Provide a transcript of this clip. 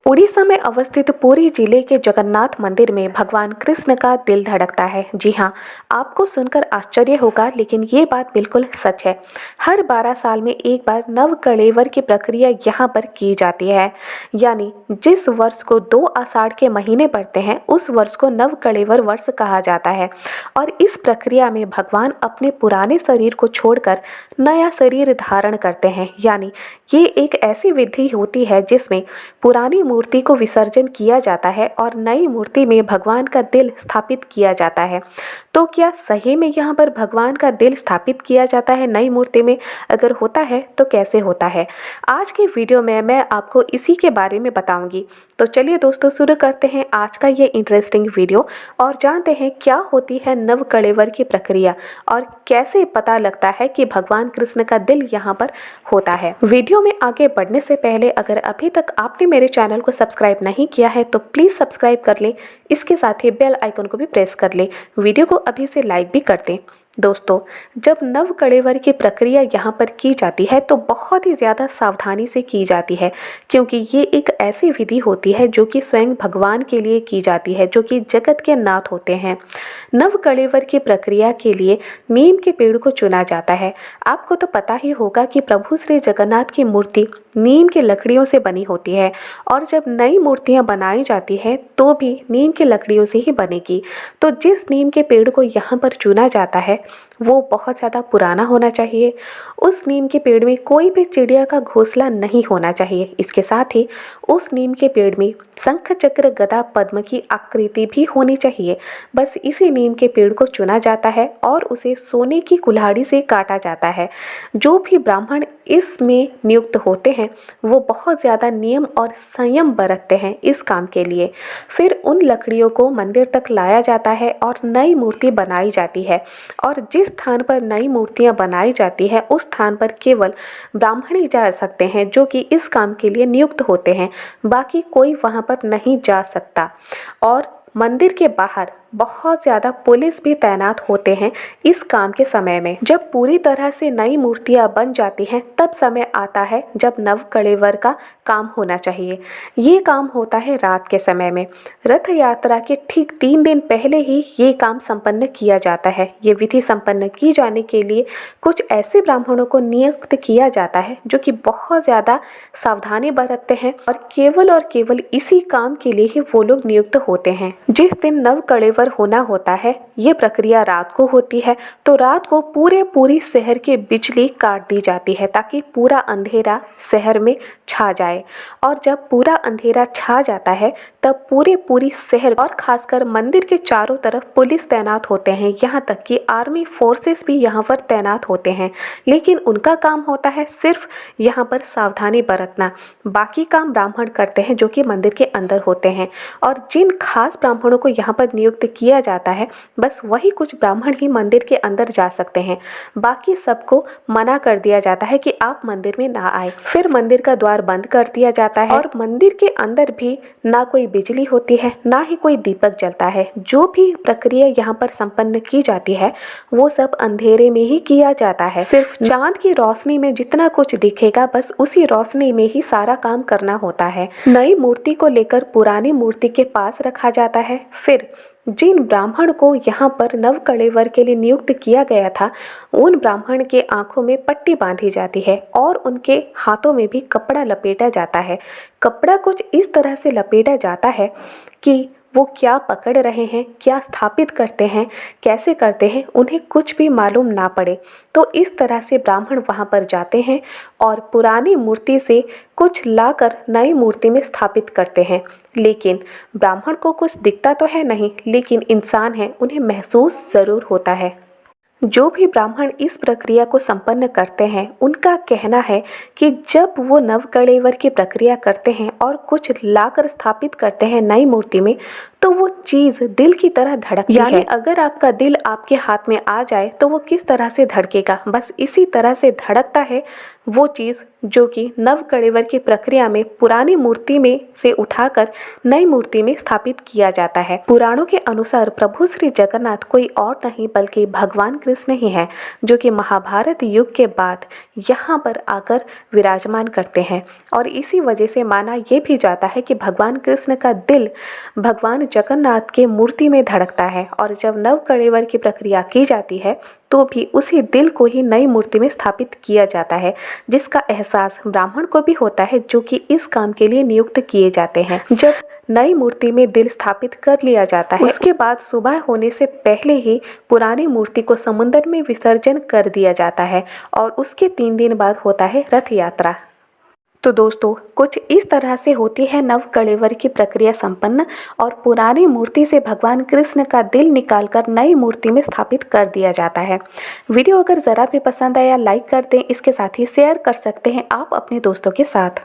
उड़ीसा में अवस्थित पुरी जिले के जगन्नाथ मंदिर में भगवान कृष्ण का दिल धड़कता है। जी हाँ, आपको सुनकर आश्चर्य होगा, लेकिन ये बात बिल्कुल सच है। हर 12 साल में एक बार नव कलेवर की प्रक्रिया यहाँ पर की जाती है। यानी जिस वर्ष को 2 आषाढ़ के महीने पड़ते हैं, उस वर्ष को नव कलेवर वर्ष कहा जाता है। और इस प्रक्रिया में भगवान अपने पुराने शरीर को छोड़कर नया शरीर धारण करते हैं। यानी ये एक ऐसी विधि होती है जिसमें पुरानी मूर्ति को विसर्जन किया जाता है और नई मूर्ति में भगवान का दिल स्थापित किया जाता है। तो क्या सही में यहाँ पर भगवान का दिल स्थापित किया जाता है नई मूर्ति में? अगर होता है तो कैसे होता है? आज के वीडियो में मैं आपको इसी के बारे में बताऊंगी। तो चलिए दोस्तों, शुरू करते हैं आज का ये इंटरेस्टिंग वीडियो और जानते हैं क्या होती है नव कलेवर की प्रक्रिया और कैसे पता लगता है कि भगवान कृष्ण का दिल यहाँ पर होता है। वीडियो में आगे बढ़ने से पहले अगर अभी तक आपने मेरे चैनल को सब्सक्राइब नहीं किया है तो प्लीज़ सब्सक्राइब कर लें। इसके साथ ही बेल आइकन को भी प्रेस कर लें। वीडियो को अभी से लाइक भी कर दें। दोस्तों, जब नव कलेवर की प्रक्रिया यहाँ पर की जाती है तो बहुत ही ज़्यादा सावधानी से की जाती है, क्योंकि ये एक ऐसी विधि होती है जो कि स्वयं भगवान के लिए की जाती है, जो कि जगत के नाथ होते हैं। नव कलेवर की प्रक्रिया के लिए नीम के पेड़ को चुना जाता है। आपको तो पता ही होगा कि प्रभु श्री जगन्नाथ की मूर्ति नीम की लकड़ियों से बनी होती है और जब नई मूर्तियाँ बनाई जाती है तो भी नीम की लकड़ियों से ही बनेगी। तो जिस नीम के पेड़ को यहाँ पर चुना जाता है वो बहुत ज़्यादा पुराना होना चाहिए। उस नीम के पेड़ में कोई भी चिड़िया का घोंसला नहीं होना चाहिए। इसके साथ ही उस नीम के पेड़ में शंख चक्र गदा पद्म की आकृति भी होनी चाहिए। बस इसी नीम के पेड़ को चुना जाता है और उसे सोने की कुल्हाड़ी से काटा जाता है। जो भी ब्राह्मण इसमें नियुक्त होते हैं वो बहुत ज़्यादा नियम और संयम बरतते हैं इस काम के लिए। फिर उन लकड़ियों को मंदिर तक लाया जाता है और नई मूर्ति बनाई जाती है। और जिस स्थान पर नई मूर्तियां बनाई जाती है उस स्थान पर केवल ब्राह्मण ही जा सकते हैं जो कि इस काम के लिए नियुक्त होते हैं। बाकी कोई वहां पर नहीं जा सकता। और मंदिर के बाहर बहुत ज़्यादा पुलिस भी तैनात होते हैं इस काम के समय में। जब पूरी तरह से नई मूर्तियां बन जाती हैं तब समय आता है जब नव कलेवर का काम होना चाहिए। ये काम होता है रात के समय में। रथ यात्रा के ठीक 3 दिन पहले ही ये काम संपन्न किया जाता है। ये विधि संपन्न की जाने के लिए कुछ ऐसे ब्राह्मणों को नियुक्त किया जाता है जो कि बहुत ज़्यादा सावधानी बरतते हैं और केवल इसी काम के लिए ही वो लोग नियुक्त होते हैं। जिस दिन नव कलेवर होना होता है ये प्रक्रिया रात को होती है, तो रात को पूरी शहर की बिजली काट दी जाती है ताकि पूरा अंधेरा शहर में छा जाए। और जब पूरा अंधेरा छा जाता है तब पूरी शहर और खासकर मंदिर के चारों तरफ पुलिस तैनात होते हैं। यहाँ तक कि आर्मी फोर्सेस भी यहाँ पर तैनात होते हैं, लेकिन उनका काम होता है सिर्फ यहाँ पर सावधानी बरतना। बाकी काम ब्राह्मण करते हैं जो कि मंदिर के अंदर होते हैं। और जिन खास ब्राह्मणों को यहाँ पर नियुक्त किया जाता है बस वही कुछ ब्राह्मण ही मंदिर के अंदर जा सकते हैं। बाकी सबको मना कर दिया जाता है कि आप मंदिर में ना आए। फिर मंदिर का द्वार बंद कर दिया जाता है और मंदिर के अंदर भी ना कोई बिजली होती है ना ही कोई दीपक जलता है। जो भी प्रक्रिया यहाँ पर संपन्न की जाती है वो सब अंधेरे में ही किया जाता है। सिर्फ चांद की रोशनी में जितना कुछ दिखेगा बस उसी रोशनी में ही सारा काम करना होता है। नई मूर्ति को लेकर पुरानी मूर्ति के पास रखा जाता है। फिर जिन ब्राह्मण को यहाँ पर नव कलेवर के लिए नियुक्त किया गया था उन ब्राह्मण के आंखों में पट्टी बांधी जाती है और उनके हाथों में भी कपड़ा लपेटा जाता है। कपड़ा कुछ इस तरह से लपेटा जाता है कि वो क्या पकड़ रहे हैं, क्या स्थापित करते हैं, कैसे करते हैं, उन्हें कुछ भी मालूम ना पड़े। तो इस तरह से ब्राह्मण वहाँ पर जाते हैं और पुरानी मूर्ति से कुछ लाकर नई मूर्ति में स्थापित करते हैं। लेकिन ब्राह्मण को कुछ दिखता तो है नहीं, लेकिन इंसान है, उन्हें महसूस ज़रूर होता है। जो भी ब्राह्मण इस प्रक्रिया को संपन्न करते हैं उनका कहना है कि जब वो नव कलेवर की प्रक्रिया करते हैं और कुछ लाकर स्थापित करते हैं नई मूर्ति में तो वो चीज़ दिल की तरह धड़कती है। यानी अगर आपका दिल आपके हाथ में आ जाए तो वो किस तरह से धड़केगा, बस इसी तरह से धड़कता है वो चीज़ जो कि नव कलेवर की प्रक्रिया में पुरानी मूर्ति में से उठाकर नई मूर्ति में स्थापित किया जाता है। पुराणों के अनुसार प्रभु श्री जगन्नाथ कोई और नहीं बल्कि भगवान कृष्ण ही हैं, जो कि महाभारत युग के बाद यहाँ पर आकर विराजमान करते हैं और इसी वजह से माना यह भी जाता है कि भगवान कृष्ण का दिल भगवान जगन्नाथ के मूर्ति में धड़कता है और जब नव कलेवर की प्रक्रिया की जाती है तो भी उसी दिल को ही नई मूर्ति में स्थापित किया जाता है, जिसका एहसास ब्राह्मण को भी होता है जो कि इस काम के लिए नियुक्त किए जाते हैं। जब नई मूर्ति में दिल स्थापित कर लिया जाता है उसके बाद सुबह होने से पहले ही पुरानी मूर्ति को समुद्र में विसर्जन कर दिया जाता है और उसके 3 दिन बाद होता है रथ यात्रा। तो दोस्तों कुछ इस तरह से होती है नव कलेवर की प्रक्रिया संपन्न और पुरानी मूर्ति से भगवान कृष्ण का दिल निकालकर नई मूर्ति में स्थापित कर दिया जाता है। वीडियो अगर ज़रा भी पसंद आया लाइक कर दें, इसके साथ ही शेयर कर सकते हैं आप अपने दोस्तों के साथ।